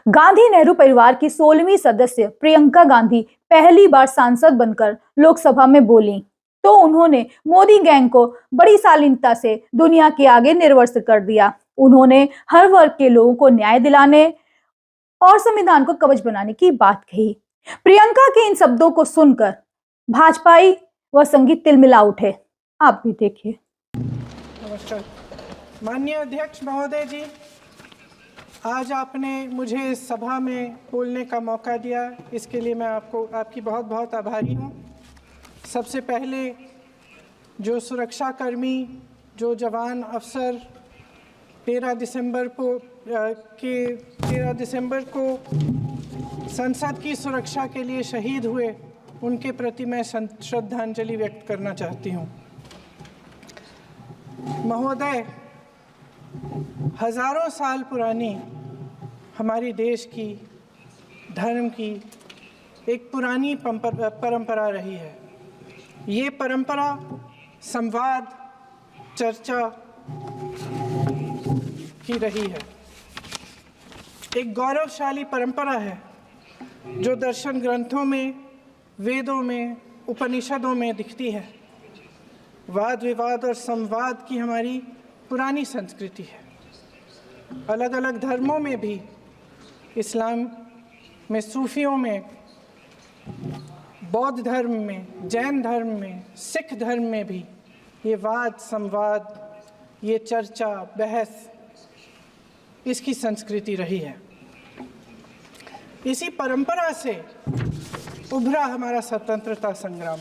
गांधी नेहरू परिवार की 16वीं सदस्य प्रियंका गांधी पहली बार सांसद बनकर लोकसभा में बोली तो उन्होंने मोदी गैंग को बड़ी शालीनता से दुनिया के आगे निर्वस्त्र कर दिया। उन्होंने हर वर्ग के लोगों को न्याय दिलाने और संविधान को कवच बनाने की बात कही। प्रियंका के इन शब्दों को सुनकर भाजपाई व संगीत तिलमिला उठे। आप भी देखिए। नमस्कार माननीय अध्यक्ष महोदय जी, आज आपने मुझे इस सभा में बोलने का मौका दिया, इसके लिए मैं आपकी बहुत बहुत आभारी हूँ। सबसे पहले जो सुरक्षाकर्मी, जो जवान अफसर 13 दिसंबर को संसद की सुरक्षा के लिए शहीद हुए, उनके प्रति मैं श्रद्धांजलि व्यक्त करना चाहती हूँ। महोदय, हजारों साल पुरानी हमारी देश की, धर्म की एक पुरानी परंपरा रही है। ये परंपरा संवाद, चर्चा की रही है। एक गौरवशाली परंपरा है जो दर्शन ग्रंथों में, वेदों में, उपनिषदों में दिखती है। वाद विवाद और संवाद की हमारी पुरानी संस्कृति है। अलग अलग धर्मों में भी, इस्लाम में, सूफियों में, बौद्ध धर्म में, जैन धर्म में, सिख धर्म में भी ये वाद संवाद, ये चर्चा बहस, इसकी संस्कृति रही है। इसी परंपरा से उभरा हमारा स्वतंत्रता संग्राम।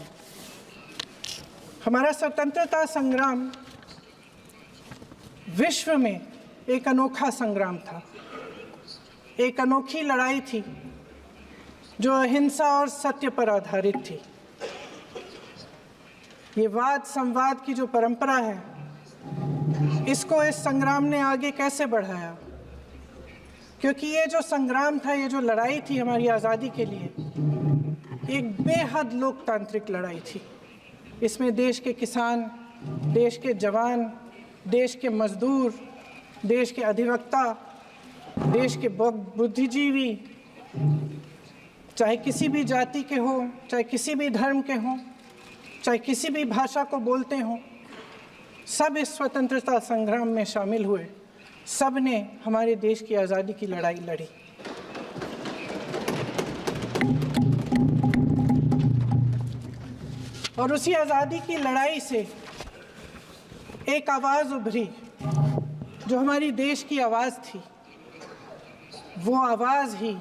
हमारा स्वतंत्रता संग्राम विश्व में एक अनोखा संग्राम था, एक अनोखी लड़ाई थी जो अहिंसा और सत्य पर आधारित थी। ये वाद संवाद की जो परंपरा है, इसको इस संग्राम ने आगे कैसे बढ़ाया? क्योंकि ये जो संग्राम था, ये जो लड़ाई थी हमारी आज़ादी के लिए, एक बेहद लोकतांत्रिक लड़ाई थी। इसमें देश के किसान, देश के जवान, देश के मजदूर, देश के अधिवक्ता, देश के बुद्धिजीवी, चाहे किसी भी जाति के हों, चाहे किसी भी धर्म के हों, चाहे किसी भी भाषा को बोलते हों, सब इस स्वतंत्रता संग्राम में शामिल हुए। सब ने हमारे देश की आज़ादी की लड़ाई लड़ी। और उसी आज़ादी की लड़ाई से एक आवाज़ उभरी जो हमारी देश की आवाज़ थी। वो आवाज़ ही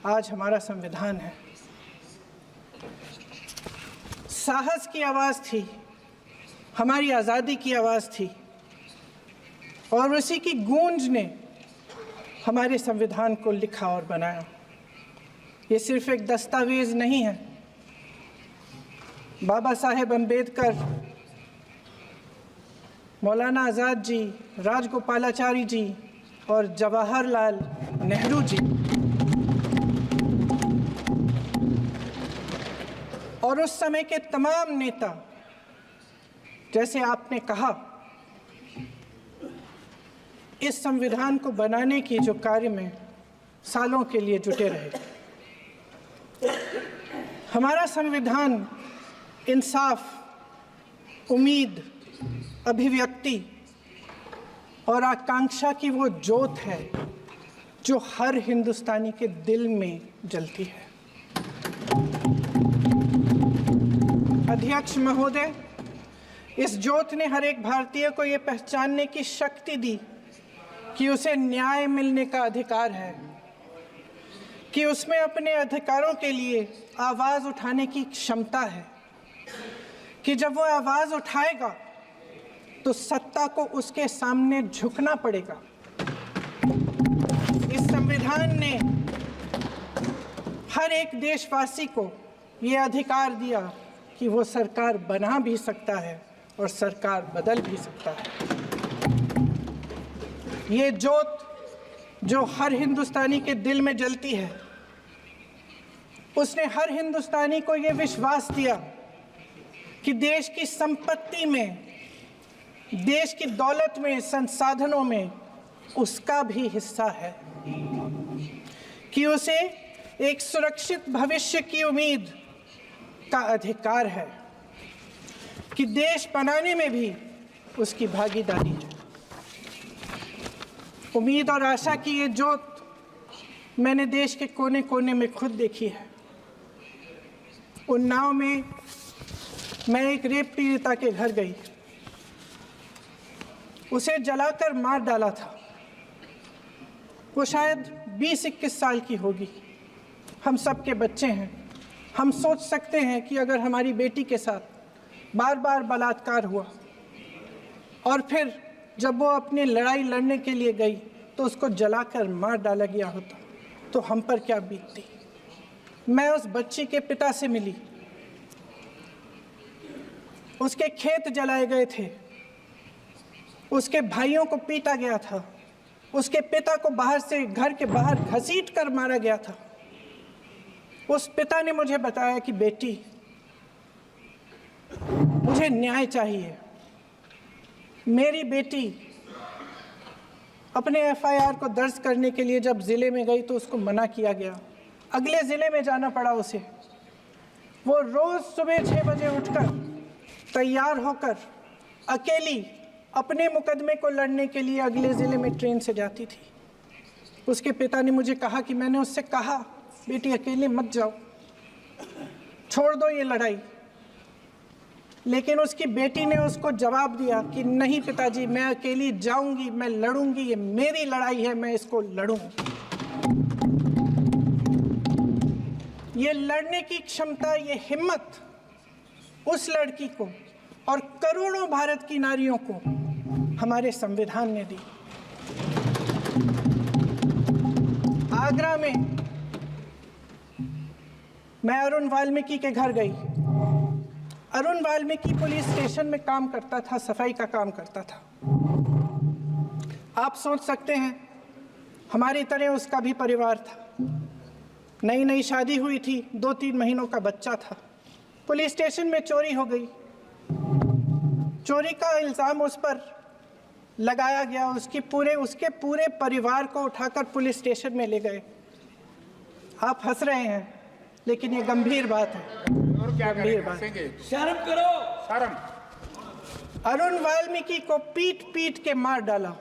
आज हमारा संविधान है। साहस की आवाज़ थी, हमारी आज़ादी की आवाज़ थी, और उसी की गूंज ने हमारे संविधान को लिखा और बनाया। ये सिर्फ एक दस्तावेज नहीं है। बाबा साहेब अम्बेडकर, मौलाना आज़ाद जी, राजगोपालाचारी जी और जवाहरलाल नेहरू जी और उस समय के तमाम नेता, जैसे आपने कहा, इस संविधान को बनाने की जो कार्य में सालों के लिए जुटे रहे। हमारा संविधान इंसाफ, उम्मीद, अभिव्यक्ति और आकांक्षा की वो ज्योत है जो हर हिंदुस्तानी के दिल में जलती है। अध्यक्ष महोदय, इस ज्योत ने हर एक भारतीय को ये पहचानने की शक्ति दी कि उसे न्याय मिलने का अधिकार है, कि उसमें अपने अधिकारों के लिए आवाज़ उठाने की क्षमता है, कि जब वो आवाज़ उठाएगा तो सत्ता को उसके सामने झुकना पड़ेगा। इस संविधान ने हर एक देशवासी को ये अधिकार दिया कि वो सरकार बना भी सकता है और सरकार बदल भी सकता है। ये ज्योत जो हर हिंदुस्तानी के दिल में जलती है, उसने हर हिंदुस्तानी को ये विश्वास दिया कि देश की संपत्ति में, देश की दौलत में, संसाधनों में उसका भी हिस्सा है। कि उसे एक सुरक्षित भविष्य की उम्मीद का अधिकार है, कि देश बनाने में भी उसकी भागीदारी है। उम्मीद और आशा की ये ज्योत मैंने देश के कोने कोने में खुद देखी है। उन्नाव में मैं एक रेप पीड़िता के घर गई, उसे जलाकर मार डाला था। वो शायद 20-21 साल की होगी। हम सबके बच्चे हैं। हम सोच सकते हैं कि अगर हमारी बेटी के साथ बार बार बलात्कार हुआ और फिर जब वो अपनी लड़ाई लड़ने के लिए गई तो उसको जलाकर मार डाला गया होता तो हम पर क्या बीतती। मैं उस बच्ची के पिता से मिली। उसके खेत जलाए गए थे, उसके भाइयों को पीटा गया था, उसके पिता को बाहर से घर के बाहर घसीट कर मारा गया था। उस पिता ने मुझे बताया कि बेटी, मुझे न्याय चाहिए। मेरी बेटी अपने एफआईआर को दर्ज करने के लिए जब ज़िले में गई तो उसको मना किया गया। अगले ज़िले में जाना पड़ा उसे। वो रोज़ सुबह 6 बजे उठकर तैयार होकर अकेली अपने मुकदमे को लड़ने के लिए अगले ज़िले में ट्रेन से जाती थी। उसके पिता ने मुझे कहा कि मैंने उससे कहा, बेटी अकेले मत जाओ, छोड़ दो ये लड़ाई। लेकिन उसकी बेटी ने उसको जवाब दिया कि नहीं पिताजी, मैं अकेली जाऊंगी, मैं लड़ूंगी, ये मेरी लड़ाई है, मैं इसको लड़ूंगी। ये लड़ने की क्षमता, ये हिम्मत उस लड़की को और करोड़ों भारत की नारियों को हमारे संविधान ने दी। आगरा में मैं अरुण वाल्मीकि के घर गई। अरुण वाल्मीकि पुलिस स्टेशन में काम करता था, सफाई का काम करता था। आप सोच सकते हैं हमारी तरह उसका भी परिवार था। नई नई शादी हुई थी, 2-3 महीनों का बच्चा था। पुलिस स्टेशन में चोरी हो गई। चोरी का इल्ज़ाम उस पर लगाया गया। उसके पूरे परिवार को उठाकर पुलिस स्टेशन में ले गए। आप हंस रहे हैं, लेकिन ये गंभीर बात है। और क्या गंभीर बात। शर्म करो, शर्म। अरुण वाल्मीकि को पीट पीट के मार डाला,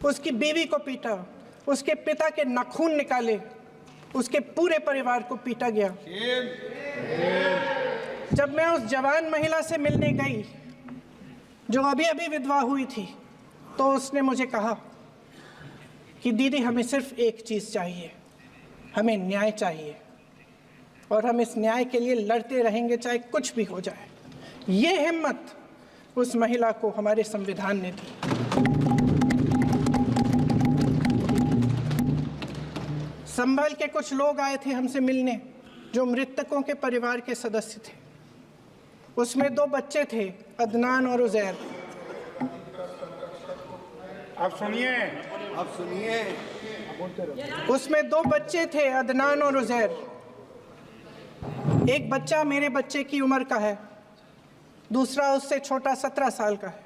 उसकी बीवी को पीटा, उसके पिता के नाखून निकाले, उसके पूरे परिवार को पीटा गया। जब मैं उस जवान महिला से मिलने गई जो अभी अभी विधवा हुई थी, तो उसने मुझे कहा कि दीदी, हमें सिर्फ एक चीज़ चाहिए, हमें न्याय चाहिए और हम इस न्याय के लिए लड़ते रहेंगे, चाहे कुछ भी हो जाए। ये हिम्मत उस महिला को हमारे संविधान ने दी। संभल के कुछ लोग आए थे हमसे मिलने, जो मृतकों के परिवार के सदस्य थे। उसमें 2 बच्चे थे, अदनान और उजैर। अब सुनिए, उसमें 2 बच्चे थे, अदनान और उजैर। एक बच्चा मेरे बच्चे की उम्र का है, दूसरा उससे छोटा 17 साल का है।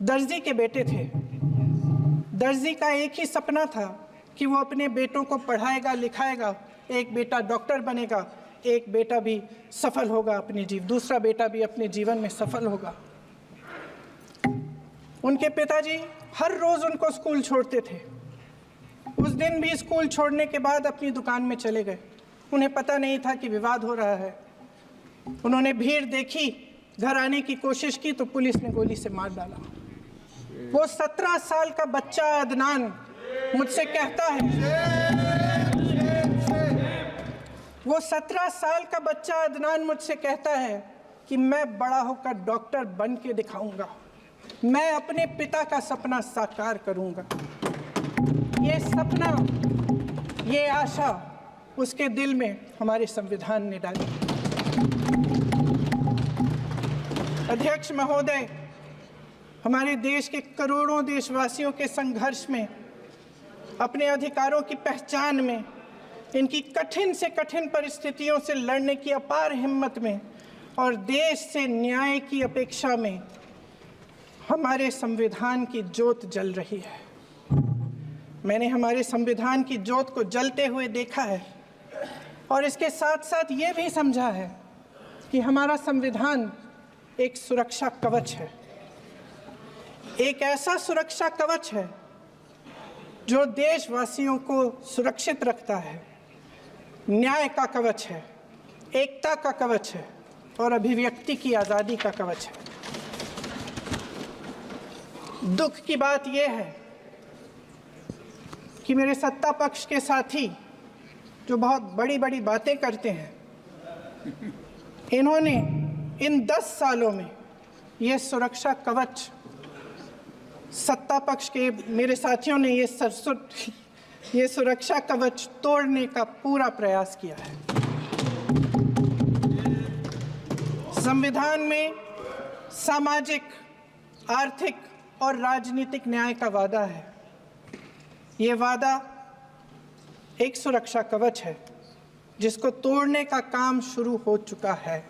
दर्जी के बेटे थे। दर्जी का एक ही सपना था कि वो अपने बेटों को पढ़ाएगा, लिखाएगा। एक बेटा डॉक्टर बनेगा, एक बेटा भी सफल होगा दूसरा बेटा भी अपने जीवन में सफल होगा। उनके पिताजी हर रोज़ उनको स्कूल छोड़ते थे। उस दिन भी स्कूल छोड़ने के बाद अपनी दुकान में चले गए। उन्हें पता नहीं था कि विवाद हो रहा है। उन्होंने भीड़ देखी, घर आने की कोशिश की तो पुलिस ने गोली से मार डाला। वो 17 साल का बच्चा अदनान मुझसे कहता है, वो 17 साल का बच्चा अदनान मुझसे कहता है कि मैं बड़ा होकर डॉक्टर बन के दिखाऊंगा, मैं अपने पिता का सपना साकार करूंगा। ये सपना, ये आशा उसके दिल में हमारे संविधान ने डाली। अध्यक्ष महोदय, हमारे देश के करोड़ों देशवासियों के संघर्ष में, अपने अधिकारों की पहचान में, इनकी कठिन से कठिन परिस्थितियों से लड़ने की अपार हिम्मत में और देश से न्याय की अपेक्षा में हमारे संविधान की ज्योत जल रही है। मैंने हमारे संविधान की ज्योत को जलते हुए देखा है और इसके साथ साथ ये भी समझा है कि हमारा संविधान एक सुरक्षा कवच है, एक ऐसा सुरक्षा कवच है जो देशवासियों को सुरक्षित रखता है, न्याय का कवच है, एकता का कवच है और अभिव्यक्ति की आज़ादी का कवच है। दुख की बात यह है कि मेरे सत्ता पक्ष के साथी जो बहुत बड़ी बड़ी बातें करते हैं, इन्होंने इन 10 सालों में ये सुरक्षा कवच, सत्ता पक्ष के मेरे साथियों ने ये सुरक्षा कवच तोड़ने का पूरा प्रयास किया है। संविधान में सामाजिक, आर्थिक और राजनीतिक न्याय का वादा है। ये वादा एक सुरक्षा कवच है जिसको तोड़ने का काम शुरू हो चुका है।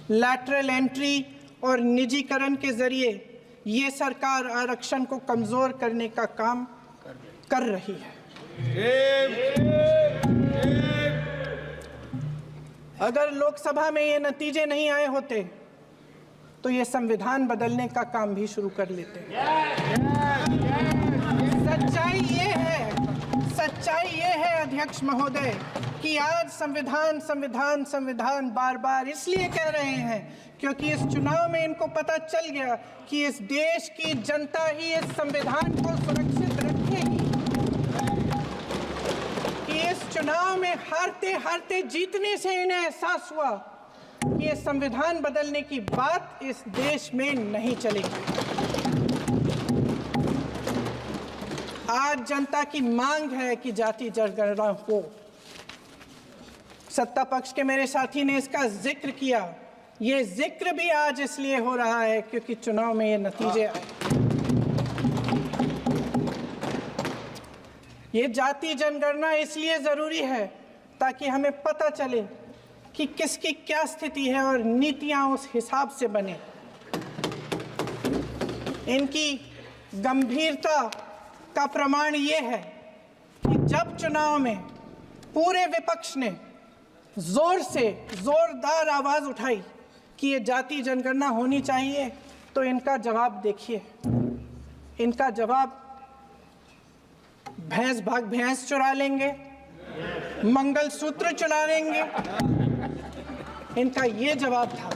लैटरल एंट्री और निजीकरण के जरिए ये सरकार आरक्षण को कमजोर करने का काम कर रही है। अगर लोकसभा में ये नतीजे नहीं आए होते तो ये संविधान बदलने का काम भी शुरू कर लेते। सच्चाई ये है अध्यक्ष महोदय कि आज संविधान बार बार इसलिए कह रहे हैं क्योंकि इस चुनाव में इनको पता चल गया कि इस देश की जनता ही इस संविधान को सुरक्षित रखेगी, कि इस चुनाव में हारते जीतने से इन्हें एहसास हुआ कि ये संविधान बदलने की बात इस देश में नहीं चलेगी। आज जनता की मांग है कि जाति जनगणना हो। सत्ता पक्ष के मेरे साथी ने इसका जिक्र किया। ये जिक्र भी आज इसलिए हो रहा है क्योंकि चुनाव में ये नतीजे आए। ये जाति जनगणना इसलिए जरूरी है ताकि हमें पता चले कि किसकी क्या स्थिति है और नीतियां उस हिसाब से बने। इनकी गंभीरता का प्रमाण ये है कि जब चुनाव में पूरे विपक्ष ने जोरदार आवाज उठाई कि ये जाति जनगणना होनी चाहिए, तो इनका जवाब देखिए। इनका जवाब भैंस भाग भैंस चुरा लेंगे, मंगलसूत्र चुरा लेंगे, इनका ये जवाब था।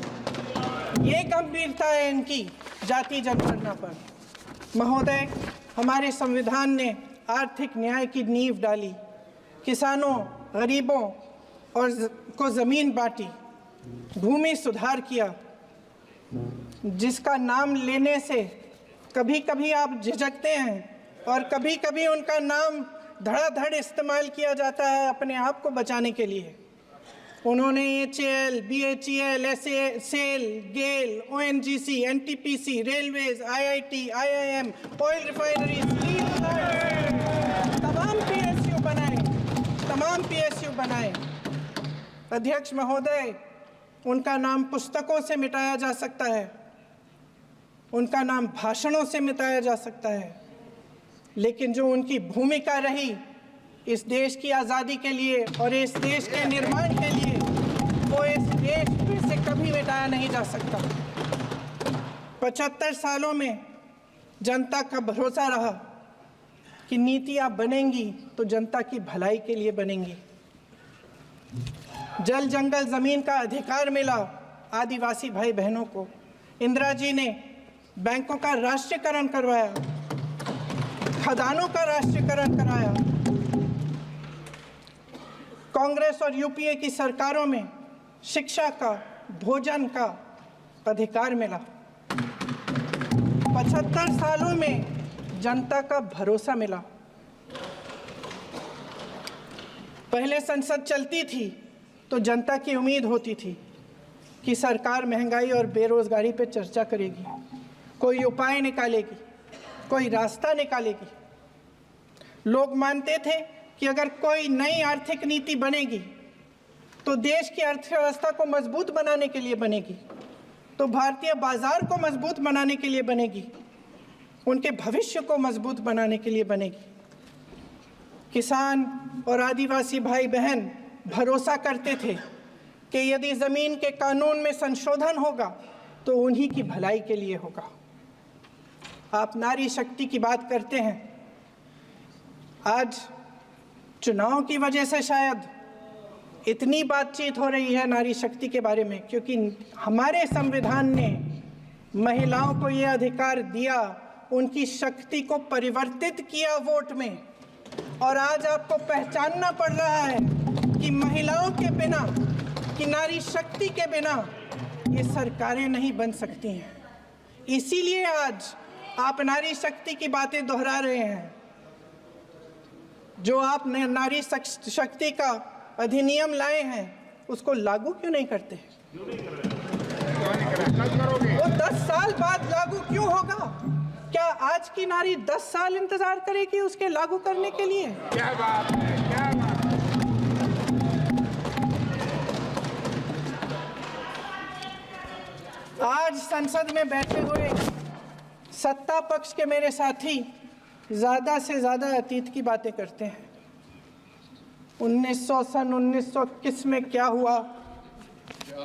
ये गंभीरता है इनकी जाति जनगणना पर। महोदय, हमारे संविधान ने आर्थिक न्याय की नींव डाली, किसानों, गरीबों और को जमीन बांटी, भूमि सुधार किया, जिसका नाम लेने से कभी कभी आप झिझकते हैं और कभी कभी उनका नाम धड़ाधड़ इस्तेमाल किया जाता है अपने आप को बचाने के लिए। उन्होंने HAL, BHEL, SAIL, GAIL, ONGC, NTPC, railways, IIT, IIM, oil refinery, तमाम PSU बनाए। अध्यक्ष महोदय, उनका नाम पुस्तकों से मिटाया जा सकता है, उनका नाम भाषणों से मिटाया जा सकता है, लेकिन जो उनकी भूमिका रही इस देश की आज़ादी के लिए और इस देश के निर्माण के लिए, वो इस देश से कभी मिटाया नहीं जा सकता। 75 सालों में जनता का भरोसा रहा कि नीतियाँ बनेंगी तो जनता की भलाई के लिए बनेंगी। जल जंगल ज़मीन का अधिकार मिला आदिवासी भाई बहनों को। इंदिरा जी ने बैंकों का राष्ट्रीयकरण करवाया, खदानों का राष्ट्रीयकरण कराया। कांग्रेस और यूपीए की सरकारों में शिक्षा का, भोजन का अधिकार मिला। 75 सालों में जनता का भरोसा मिला। पहले संसद चलती थी तो जनता की उम्मीद होती थी कि सरकार महंगाई और बेरोजगारी पर चर्चा करेगी, कोई उपाय निकालेगी, कोई रास्ता निकालेगी। लोग मानते थे कि अगर कोई नई आर्थिक नीति बनेगी तो देश की अर्थव्यवस्था को मजबूत बनाने के लिए बनेगी, तो भारतीय बाजार को मजबूत बनाने के लिए बनेगी, उनके भविष्य को मजबूत बनाने के लिए बनेगी। किसान और आदिवासी भाई बहन भरोसा करते थे कि यदि ज़मीन के कानून में संशोधन होगा तो उन्हीं की भलाई के लिए होगा। आप नारी शक्ति की बात करते हैं। आज चुनाव की वजह से शायद इतनी बातचीत हो रही है नारी शक्ति के बारे में, क्योंकि हमारे संविधान ने महिलाओं को ये अधिकार दिया, उनकी शक्ति को परिवर्तित किया वोट में। और आज आपको पहचानना पड़ रहा है कि महिलाओं के बिना, कि नारी शक्ति के बिना ये सरकारें नहीं बन सकती हैं। इसीलिए आज आप नारी शक्ति की बातें दोहरा रहे हैं। जो आप नारी शक्ति का अधिनियम लाए हैं उसको लागू क्यों नहीं करते? वो 10 साल बाद लागू क्यों होगा? क्या आज की नारी 10 साल इंतजार करेगी उसके लागू करने के लिए? क्या बात है, क्या बात है। आज संसद में बैठे हुए सत्ता पक्ष के मेरे साथी ज़्यादा से ज़्यादा अतीत की बातें करते हैं। 1900 किस में क्या हुआ,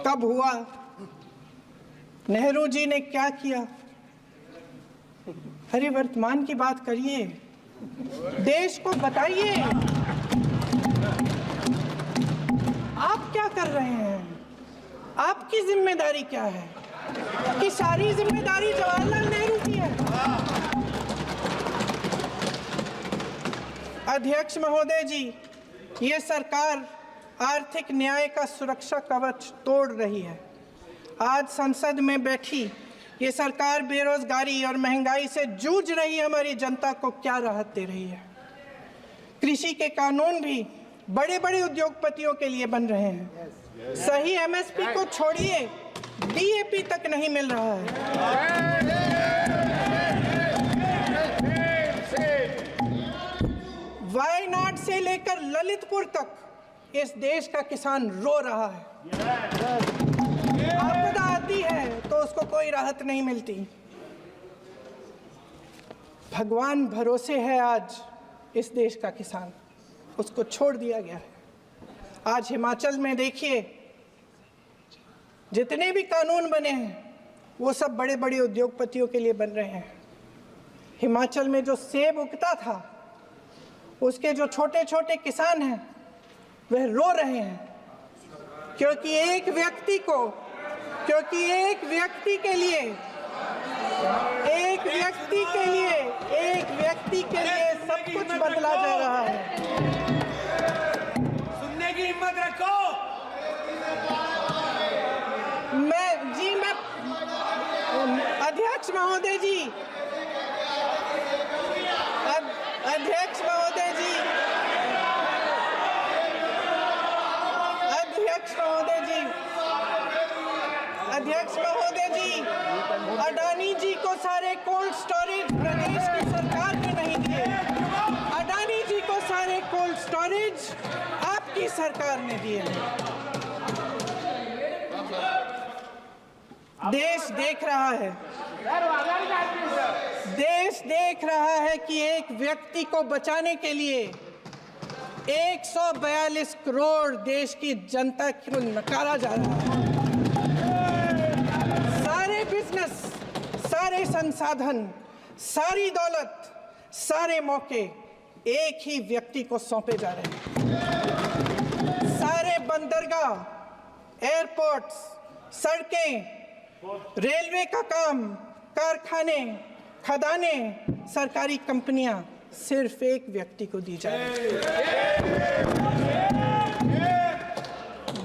कब हुआ, नेहरू जी ने क्या किया। अरे वर्तमान की बात करिए, देश को बताइए आप क्या कर रहे हैं, आपकी जिम्मेदारी क्या है? कि सारी जिम्मेदारी जवाहरलाल नेहरू की है। अध्यक्ष महोदय जी, ये सरकार आर्थिक न्याय का सुरक्षा कवच तोड़ रही है। आज संसद में बैठी ये सरकार बेरोजगारी और महंगाई से जूझ रही हमारी जनता को क्या राहत दे रही है? कृषि के कानून भी बड़े बड़े उद्योगपतियों के लिए बन रहे हैं। सही एमएसपी को छोड़िए, डीएपी तक नहीं मिल रहा है। वायनाड से लेकर ललितपुर तक इस देश का किसान रो रहा है। आपदा आती है तो उसको कोई राहत नहीं मिलती। भगवान भरोसे है आज इस देश का किसान, उसको छोड़ दिया गया है। आज हिमाचल में देखिए, जितने भी कानून बने हैं वो सब बड़े बड़े उद्योगपतियों के लिए बन रहे हैं। हिमाचल में जो सेब उगता था उसके जो छोटे छोटे किसान हैं वह रो रहे हैं, क्योंकि एक व्यक्ति के लिए सब कुछ बदला जा रहा है। सुनने की हिम्मत रखो। मैं अध्यक्ष महोदय जी, अध्यक्ष महोदय जी, अडानी जी को सारे कोल्ड स्टोरेज प्रदेश की सरकार ने नहीं दिए। अडानी जी को सारे कोल्ड स्टोरेज आपकी सरकार ने दिए हैं। देश देख रहा है कि एक व्यक्ति को बचाने के लिए 142 करोड़ देश की जनता को नकारा जा रहा है। सारे बिजनेस, सारे संसाधन, सारी दौलत, सारे मौके एक ही व्यक्ति को सौंपे जा रहे हैं। सारे बंदरगाह, एयरपोर्ट्स, सड़कें, रेलवे का काम, कारखाने, खदाने, सरकारी कंपनियां सिर्फ एक व्यक्ति को दी जा रही है।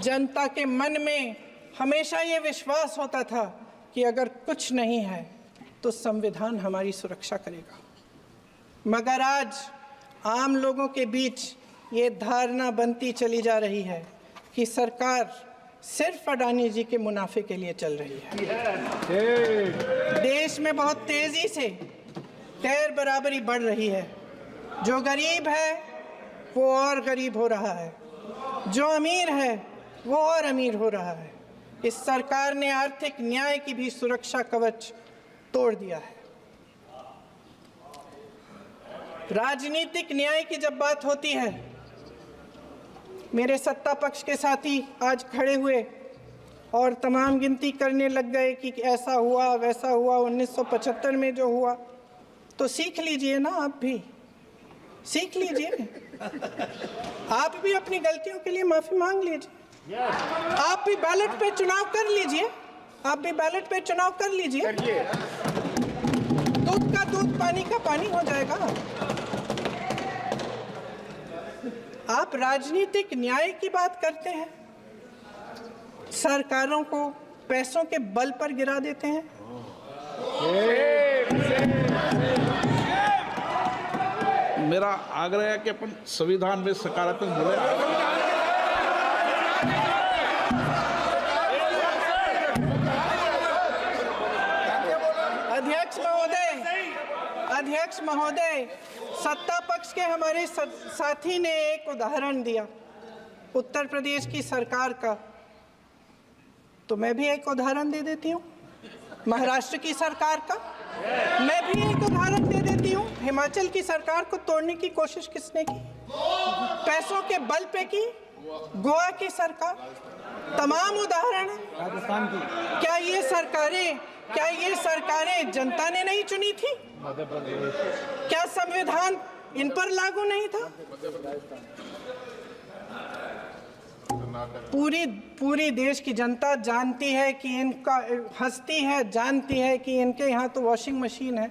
जनता के मन में हमेशा ये विश्वास होता था कि अगर कुछ नहीं है तो संविधान हमारी सुरक्षा करेगा, मगर आज आम लोगों के बीच ये धारणा बनती चली जा रही है कि सरकार सिर्फ अडानी जी के मुनाफे के लिए चल रही है। देश में बहुत तेजी से गैर बराबरी बढ़ रही है। जो गरीब है वो और गरीब हो रहा है, जो अमीर है वो और अमीर हो रहा है। इस सरकार ने आर्थिक न्याय की भी सुरक्षा कवच तोड़ दिया है। राजनीतिक न्याय की जब बात होती है, मेरे सत्ता पक्ष के साथी आज खड़े हुए और तमाम गिनती करने लग गए कि ऐसा हुआ वैसा हुआ 1975 में जो हुआ, तो सीख लीजिए ना, आप भी सीख लीजिए, आप भी अपनी गलतियों के लिए माफी मांग लीजिए, आप भी बैलेट पे चुनाव कर लीजिए, आप भी बैलेट पे चुनाव कर लीजिए, दूध का दूध पानी का पानी हो जाएगा। आप राजनीतिक न्याय की बात करते हैं, सरकारों को पैसों के बल पर गिरा देते हैं। मेरा आग्रह है कि अपन संविधान में सकारात्मक बोले। अध्यक्ष महोदय, सत्ता पक्ष के हमारे साथी ने एक उदाहरण दिया उत्तर प्रदेश की सरकार का, तो मैं भी एक उदाहरण दे देती हूँ महाराष्ट्र की सरकार का, मैं भी एक उदाहरण दे देती हूँ हिमाचल की सरकार को तोड़ने की कोशिश किसने की, पैसों के बल पे की, गोवा की सरकार, तमाम उदाहरण राजस्थान की। क्या ये सरकारें जनता ने नहीं चुनी थी? क्या संविधान इन पर लागू नहीं था? पूरी देश की जनता जानती है कि इनका हंसती है, जानती है कि इनके यहाँ तो वॉशिंग मशीन है।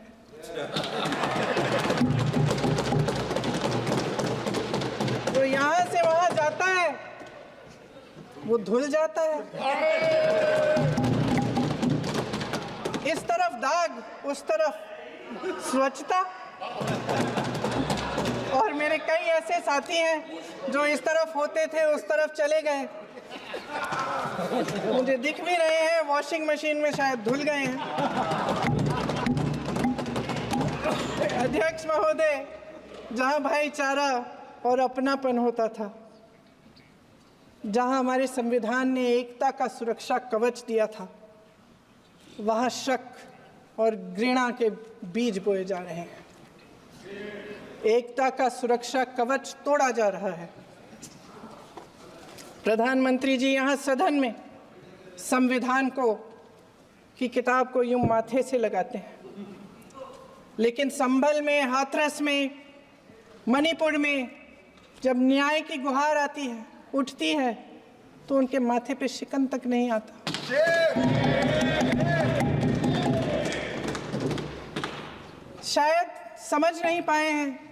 तो यहाँ से वहाँ जाता है, वो धुल जाता है। इस तरफ दाग, उस तरफ स्वच्छता। और मेरे कई ऐसे साथी हैं जो इस तरफ होते थे उस तरफ चले गए, मुझे दिख भी रहे हैं, वॉशिंग मशीन में शायद धुल गए हैं। अध्यक्ष महोदय, जहां भाईचारा और अपनापन होता था, जहां हमारे संविधान ने एकता का सुरक्षा कवच दिया था, वहां शक और घृणा के बीज बोए जा रहे हैं। एकता का सुरक्षा कवच तोड़ा जा रहा है। प्रधानमंत्री जी यहाँ सदन में संविधान की किताब को यूं माथे से लगाते हैं, लेकिन संभल में, हाथरस में, मणिपुर में जब न्याय की गुहार आती है, उठती है, तो उनके माथे पे शिकन तक नहीं आता। शायद समझ नहीं पाए हैं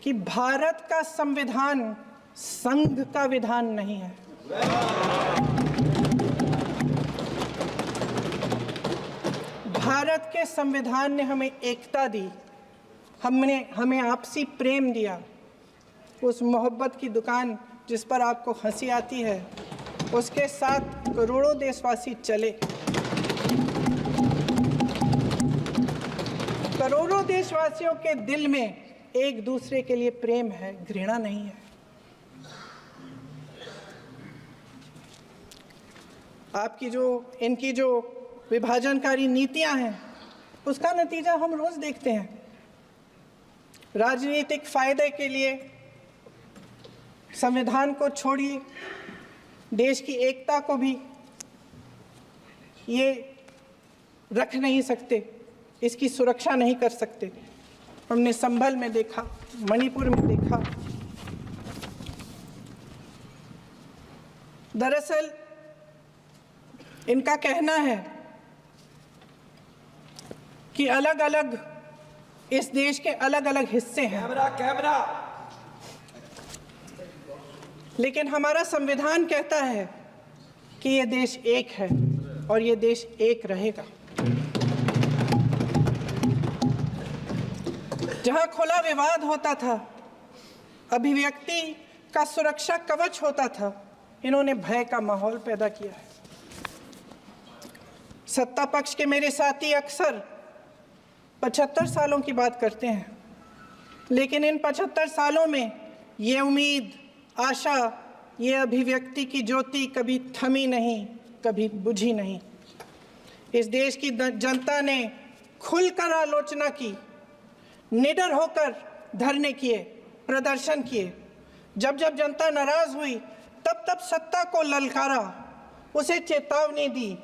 कि भारत का संविधान संघ का विधान नहीं है। भारत के संविधान ने हमें एकता दी, हमें आपसी प्रेम दिया। उस मोहब्बत की दुकान जिस पर आपको हंसी आती है, उसके साथ करोड़ों देशवासी चले। करोड़ों देशवासियों के दिल में एक दूसरे के लिए प्रेम है, घृणा नहीं है। इनकी जो विभाजनकारी नीतियां हैं, उसका नतीजा हम रोज देखते हैं। राजनीतिक फायदे के लिए संविधान को छोड़िए, देश की एकता को भी ये रख नहीं सकते, इसकी सुरक्षा नहीं कर सकते। हमने संभल में देखा, मणिपुर में देखा। दरअसल इनका कहना है कि अलग अलग इस देश के अलग अलग हिस्से हैं, लेकिन हमारा संविधान कहता है कि ये देश एक है और ये देश एक रहेगा। जहां खुला विवाद होता था, अभिव्यक्ति का सुरक्षा कवच होता था, इन्होंने भय का माहौल पैदा किया है। सत्ता पक्ष के मेरे साथी अक्सर 75 सालों की बात करते हैं, लेकिन इन 75 सालों में ये उम्मीद, आशा, ये अभिव्यक्ति की ज्योति कभी थमी नहीं, कभी बुझी नहीं। इस देश की जनता ने खुलकर आलोचना की, निडर होकर धरने किए, प्रदर्शन किए। जब जब जनता नाराज हुई तब तब सत्ता को ललकारा, उसे चेतावनी दी,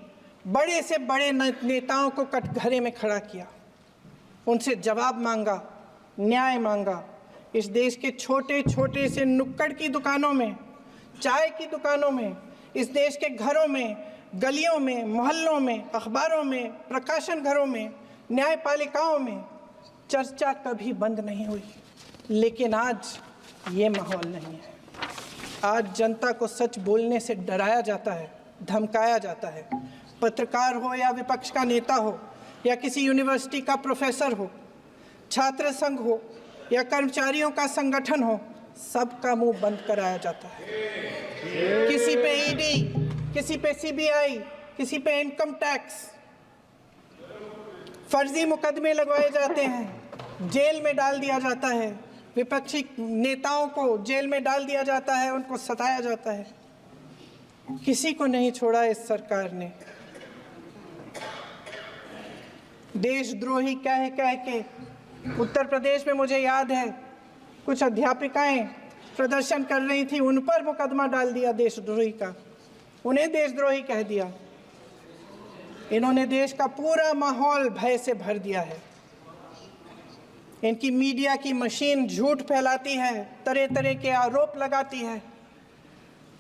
बड़े से बड़े नेताओं को कटघरे में खड़ा किया, उनसे जवाब मांगा, न्याय मांगा। इस देश के छोटे छोटे से नुक्कड़ की दुकानों में, चाय की दुकानों में, इस देश के घरों में, गलियों में, मोहल्लों में, अखबारों में, प्रकाशन घरों में, न्यायपालिकाओं में चर्चा कभी बंद नहीं हुई। लेकिन आज ये माहौल नहीं है। आज जनता को सच बोलने से डराया जाता है, धमकाया जाता है। पत्रकार हो या विपक्ष का नेता हो या किसी यूनिवर्सिटी का प्रोफेसर हो, छात्र संघ हो या कर्मचारियों का संगठन हो, सबका मुंह बंद कराया जाता है। किसी पे ईडी, किसी पे सीबीआई, किसी पे इनकम टैक्स, फर्जी मुकदमे लगवाए जाते हैं, जेल में डाल दिया जाता है। विपक्षी नेताओं को जेल में डाल दिया जाता है, उनको सताया जाता है। किसी को नहीं छोड़ा इस सरकार ने। देशद्रोही कह कह के उत्तर प्रदेश में मुझे याद है कुछ अध्यापिकाएं प्रदर्शन कर रही थी, उन पर मुकदमा डाल दिया देशद्रोही का, उन्हें देशद्रोही कह दिया। इन्होंने देश का पूरा माहौल भय से भर दिया है। इनकी मीडिया की मशीन झूठ फैलाती है, तरह तरह के आरोप लगाती है,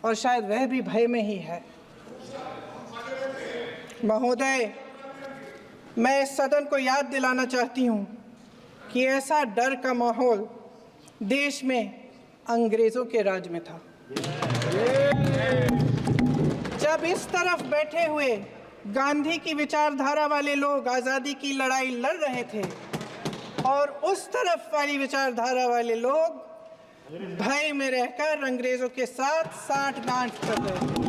और शायद वह भी भय में ही है। महोदय, मैं इस सदन को याद दिलाना चाहती हूँ कि ऐसा डर का माहौल देश में अंग्रेजों के राज में था। जब इस तरफ बैठे हुए गांधी की विचारधारा वाले लोग आज़ादी की लड़ाई लड़ रहे थे और उस तरफ वाली विचारधारा वाले लोग भय में रहकर अंग्रेजों के साथ साठ-गांठ कर रहे थे।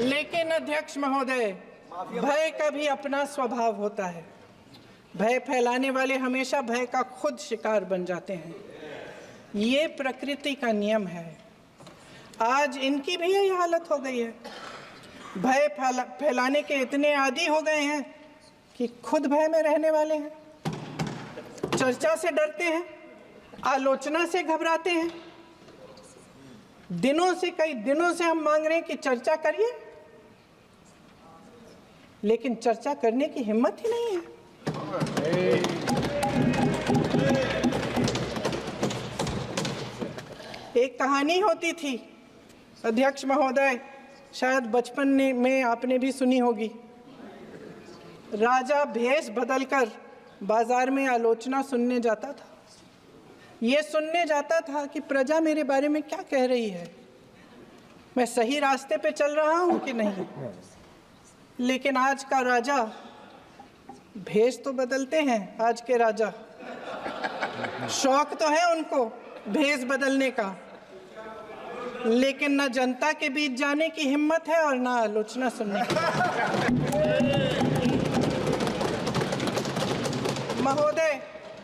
लेकिन अध्यक्ष महोदय, भय का भी अपना स्वभाव होता है। भय फैलाने वाले हमेशा भय का खुद शिकार बन जाते हैं। ये प्रकृति का नियम है। आज इनकी भी यही हालत हो गई है। भय फैलाने के इतने आदी हो गए हैं कि खुद भय में रहने वाले हैं। चर्चा से डरते हैं, आलोचना से घबराते हैं। कई दिनों से हम मांग रहे हैं कि चर्चा करिए, लेकिन चर्चा करने की हिम्मत ही नहीं है। एक कहानी होती थी अध्यक्ष महोदय, शायद बचपन में आपने भी सुनी होगी। राजा भेष बदलकर बाजार में आलोचना सुनने जाता था। ये सुनने जाता था कि प्रजा मेरे बारे में क्या कह रही है, मैं सही रास्ते पे चल रहा हूँ कि नहीं। लेकिन आज का राजा, भेष तो बदलते हैं आज के राजा, शौक तो है उनको भेष बदलने का, लेकिन न जनता के बीच जाने की हिम्मत है और ना आलोचना सुनने की। महोदय,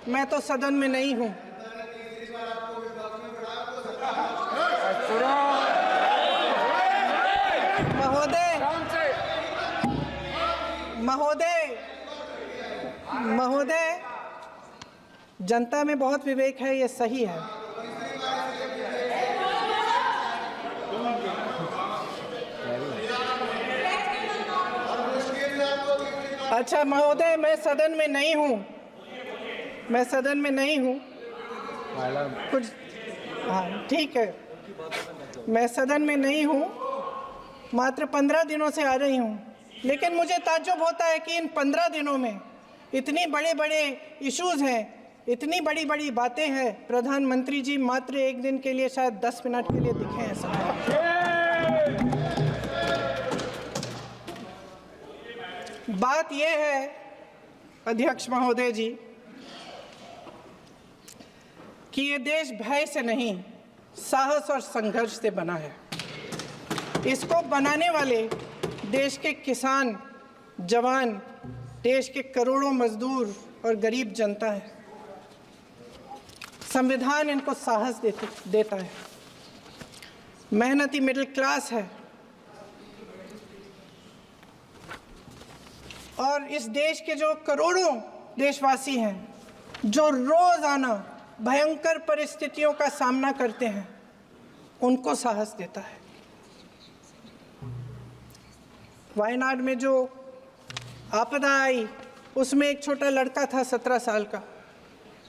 मैं तो सदन में नहीं हूँ। महोदय, जनता में बहुत विवेक है, ये सही है। अच्छा महोदय, मैं सदन में नहीं हूँ, कुछ हाँ ठीक है, मैं सदन में नहीं हूँ, मात्र 15 दिनों से आ रही हूँ। लेकिन मुझे ताज्जुब होता है कि इन 15 दिनों में इतनी बड़े इश्यूज हैं, इतनी बड़ी बातें हैं, प्रधानमंत्री जी मात्र एक दिन के लिए, शायद 10 मिनट के लिए दिखे हैं सब। बात यह है अध्यक्ष महोदय जी कि ये देश भय से नहीं, साहस और संघर्ष से बना है। इसको बनाने वाले देश के किसान, जवान, देश के करोड़ों मजदूर और गरीब जनता है। संविधान इनको साहस देता है। मेहनती मिडिल क्लास है। और इस देश के जो करोड़ों देशवासी हैं जो रोजाना भयंकर परिस्थितियों का सामना करते हैं, उनको साहस देता है। वायनाड में जो आपदा आई, उसमें एक छोटा लड़का था 17 साल का।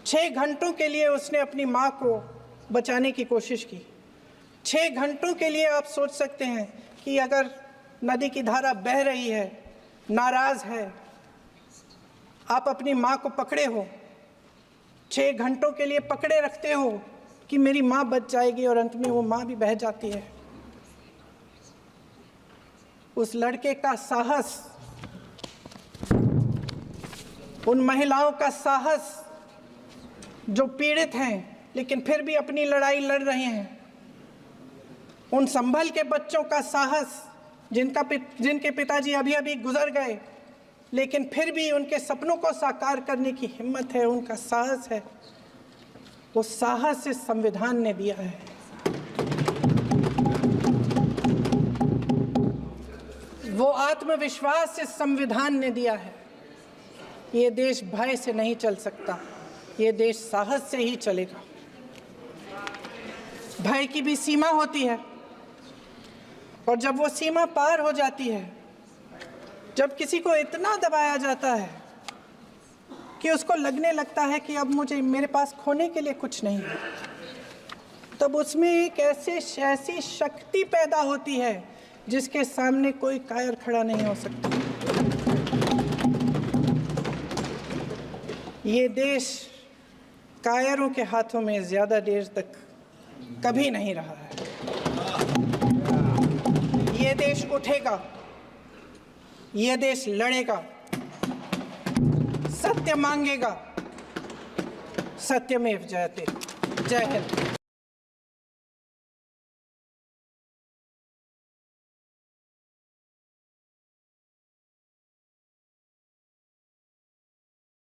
6 घंटों के लिए उसने अपनी माँ को बचाने की कोशिश की। 6 घंटों के लिए आप सोच सकते हैं कि अगर नदी की धारा बह रही है, नाराज है, आप अपनी माँ को पकड़े हो, 6 घंटों के लिए पकड़े रखते हो कि मेरी माँ बच जाएगी, और अंत में वो माँ भी बह जाती है। उस लड़के का साहस, उन महिलाओं का साहस जो पीड़ित हैं लेकिन फिर भी अपनी लड़ाई लड़ रहे हैं, उन संभल के बच्चों का साहस जिनके पिताजी अभी अभी गुजर गए लेकिन फिर भी उनके सपनों को साकार करने की हिम्मत है, उनका साहस है, वो साहस इस संविधान ने दिया है। वो आत्मविश्वास इस संविधान ने दिया है। ये देश भय से नहीं चल सकता, ये देश साहस से ही चलेगा। भय की भी सीमा होती है, और जब वो सीमा पार हो जाती है, जब किसी को इतना दबाया जाता है कि उसको लगने लगता है कि अब मेरे पास खोने के लिए कुछ नहीं है, तब उसमें एक ऐसी शक्ति पैदा होती है जिसके सामने कोई कायर खड़ा नहीं हो सकता। ये देश कायरों के हाथों में ज़्यादा देर तक कभी नहीं रहा है। ये देश उठेगा, ये देश लड़ेगा, सत्य मांगेगा, सत्यमेव जयते। जय हिंद।